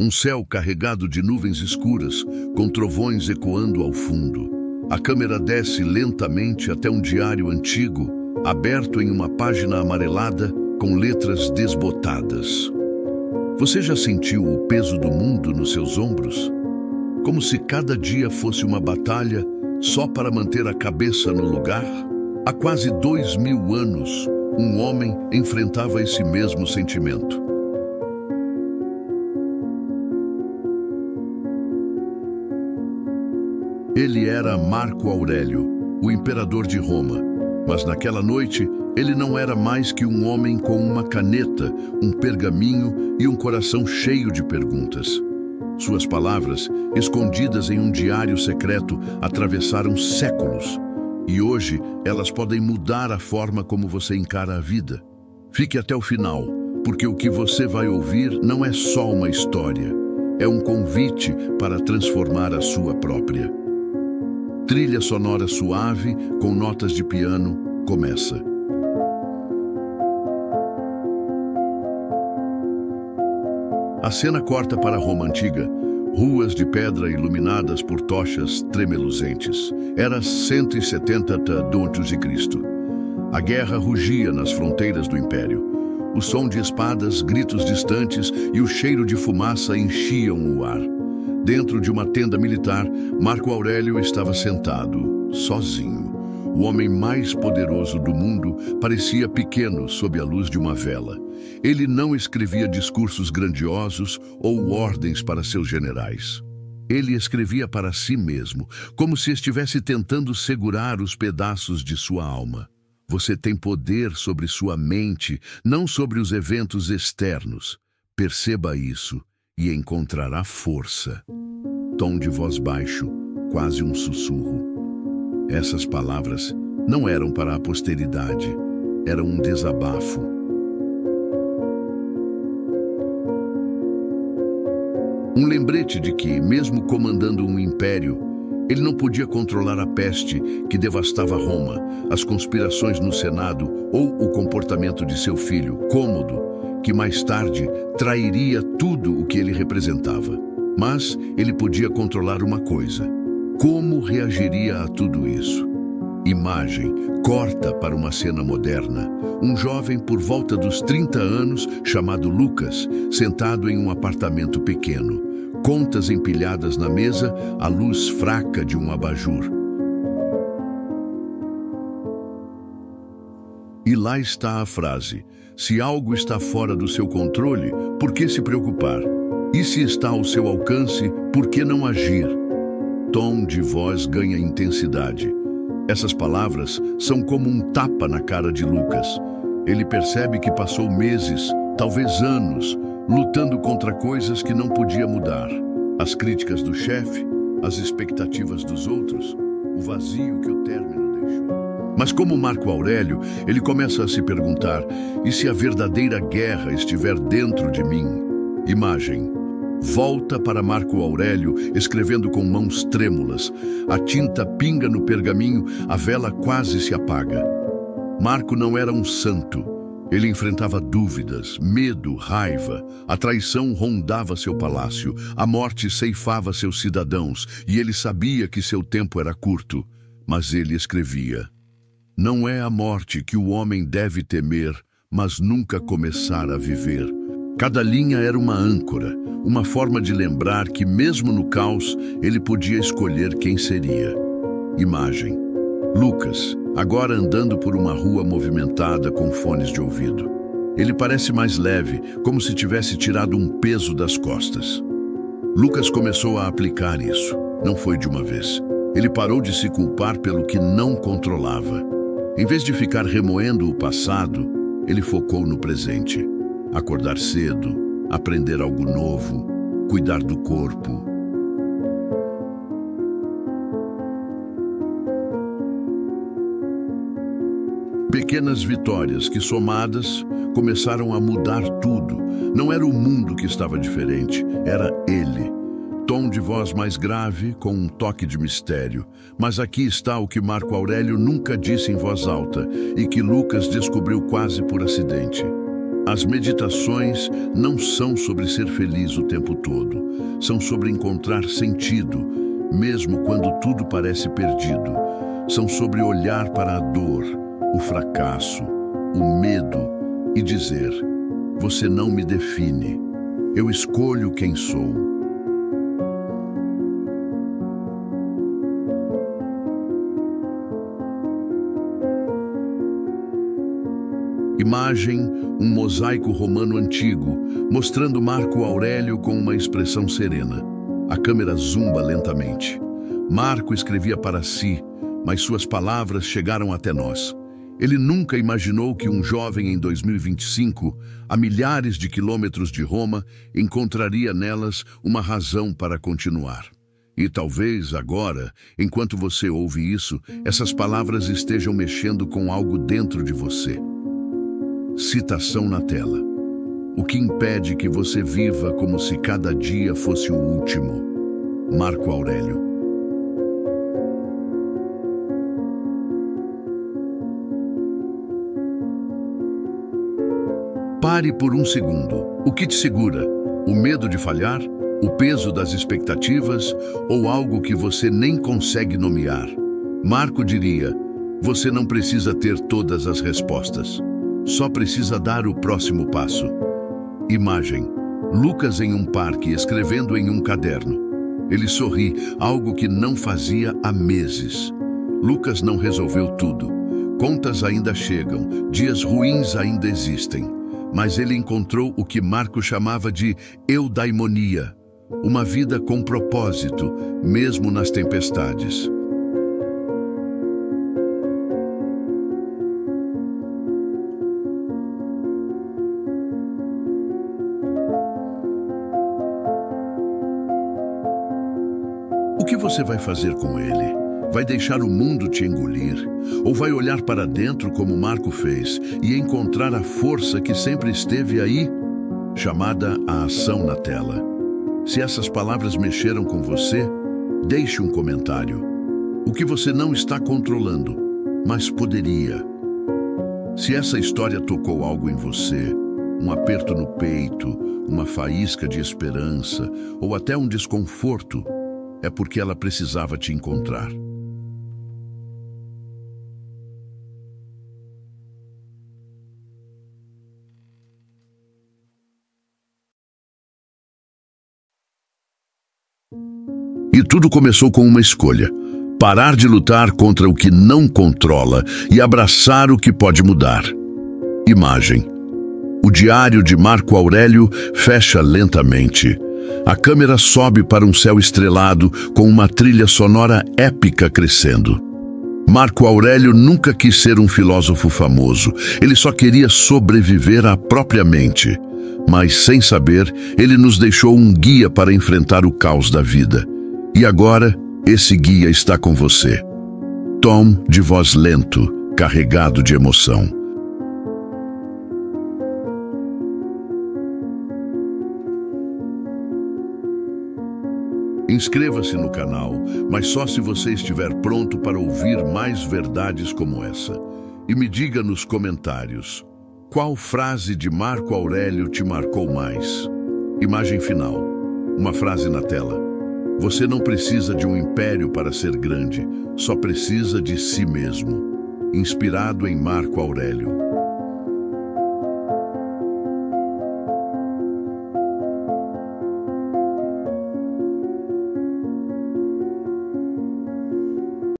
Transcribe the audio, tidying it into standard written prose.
Um céu carregado de nuvens escuras, com trovões ecoando ao fundo. A câmera desce lentamente até um diário antigo, aberto em uma página amarelada com letras desbotadas. Você já sentiu o peso do mundo nos seus ombros? Como se cada dia fosse uma batalha só para manter a cabeça no lugar? Há quase 2000 anos, um homem enfrentava esse mesmo sentimento. Ele era Marco Aurélio, o imperador de Roma, mas naquela noite ele não era mais que um homem com uma caneta, um pergaminho e um coração cheio de perguntas. Suas palavras, escondidas em um diário secreto, atravessaram séculos. E hoje elas podem mudar a forma como você encara a vida. Fique até o final, porque o que você vai ouvir não é só uma história. É um convite para transformar a sua própria. Trilha sonora suave, com notas de piano, começa. A cena corta para Roma antiga, ruas de pedra iluminadas por tochas tremeluzentes. Era 170 d.C. A guerra rugia nas fronteiras do império. O som de espadas, gritos distantes e o cheiro de fumaça enchiam o ar. Dentro de uma tenda militar, Marco Aurélio estava sentado, sozinho. O homem mais poderoso do mundo parecia pequeno sob a luz de uma vela. Ele não escrevia discursos grandiosos ou ordens para seus generais. Ele escrevia para si mesmo, como se estivesse tentando segurar os pedaços de sua alma. Você tem poder sobre sua mente, não sobre os eventos externos. Perceba isso e encontrará força. Tom de voz baixo, quase um sussurro. Essas palavras não eram para a posteridade, eram um desabafo. Um lembrete de que, mesmo comandando um império, ele não podia controlar a peste que devastava Roma, as conspirações no Senado ou o comportamento de seu filho, Cômodo, que mais tarde trairia tudo o que ele representava. Mas ele podia controlar uma coisa: como reagiria a tudo isso? Imagem corta para uma cena moderna. Um jovem por volta dos 30 anos, chamado Lucas, sentado em um apartamento pequeno. Contas empilhadas na mesa, a luz fraca de um abajur. E lá está a frase: se algo está fora do seu controle, por que se preocupar? E se está ao seu alcance, por que não agir? Tom de voz ganha intensidade. Essas palavras são como um tapa na cara de Lucas. Ele percebe que passou meses, talvez anos, lutando contra coisas que não podia mudar. As críticas do chefe, as expectativas dos outros, o vazio que o término deixou. Mas como Marco Aurélio, ele começa a se perguntar: e se a verdadeira guerra estiver dentro de mim? Imagem. Volta para Marco Aurélio, escrevendo com mãos trêmulas. A tinta pinga no pergaminho, a vela quase se apaga. Marco não era um santo. Ele enfrentava dúvidas, medo, raiva. A traição rondava seu palácio, a morte ceifava seus cidadãos, e ele sabia que seu tempo era curto. Mas ele escrevia: não é a morte que o homem deve temer, mas nunca começar a viver. Cada linha era uma âncora, uma forma de lembrar que, mesmo no caos, ele podia escolher quem seria. Imagem. Lucas, agora andando por uma rua movimentada com fones de ouvido. Ele parece mais leve, como se tivesse tirado um peso das costas. Lucas começou a aplicar isso. Não foi de uma vez. Ele parou de se culpar pelo que não controlava. Em vez de ficar remoendo o passado, ele focou no presente. Acordar cedo, aprender algo novo, cuidar do corpo. Pequenas vitórias que, somadas, começaram a mudar tudo. Não era o mundo que estava diferente, era ele. Tom de voz mais grave, com um toque de mistério. Mas aqui está o que Marco Aurélio nunca disse em voz alta e que Lucas descobriu quase por acidente. As meditações não são sobre ser feliz o tempo todo. São sobre encontrar sentido, mesmo quando tudo parece perdido. São sobre olhar para a dor, o fracasso, o medo e dizer: você não me define. Eu escolho quem sou. Imagem, um mosaico romano antigo, mostrando Marco Aurélio com uma expressão serena. A câmera zumba lentamente. Marco escrevia para si, mas suas palavras chegaram até nós. Ele nunca imaginou que um jovem em 2025, a milhares de quilômetros de Roma, encontraria nelas uma razão para continuar. E talvez agora, enquanto você ouve isso, essas palavras estejam mexendo com algo dentro de você. Citação na tela. O que impede que você viva como se cada dia fosse o último? Marco Aurélio. Pare por um segundo. O que te segura? O medo de falhar? O peso das expectativas? Ou algo que você nem consegue nomear? Marco diria: você não precisa ter todas as respostas. Só precisa dar o próximo passo. Imagem: Lucas em um parque escrevendo em um caderno. Ele sorri, algo que não fazia há meses. Lucas não resolveu tudo. Contas ainda chegam, dias ruins ainda existem. Mas ele encontrou o que Marco chamava de eudaimonia, uma vida com propósito, mesmo nas tempestades. O que você vai fazer com ele? Vai deixar o mundo te engolir? Ou vai olhar para dentro como Marco fez e encontrar a força que sempre esteve aí? Chamada a ação na tela. Se essas palavras mexeram com você, deixe um comentário. O que você não está controlando, mas poderia. Se essa história tocou algo em você, um aperto no peito, uma faísca de esperança ou até um desconforto, é porque ela precisava te encontrar. E tudo começou com uma escolha: parar de lutar contra o que não controla e abraçar o que pode mudar. Imagem: o diário de Marco Aurélio fecha lentamente. A câmera sobe para um céu estrelado com uma trilha sonora épica crescendo. Marco Aurélio nunca quis ser um filósofo famoso. Ele só queria sobreviver à própria mente. Mas, sem saber, ele nos deixou um guia para enfrentar o caos da vida. E agora, esse guia está com você. Tom, de voz lento, carregado de emoção. Inscreva-se no canal, mas só se você estiver pronto para ouvir mais verdades como essa. E me diga nos comentários, qual frase de Marco Aurélio te marcou mais? Imagem final. Uma frase na tela. Você não precisa de um império para ser grande, só precisa de si mesmo. Inspirado em Marco Aurélio.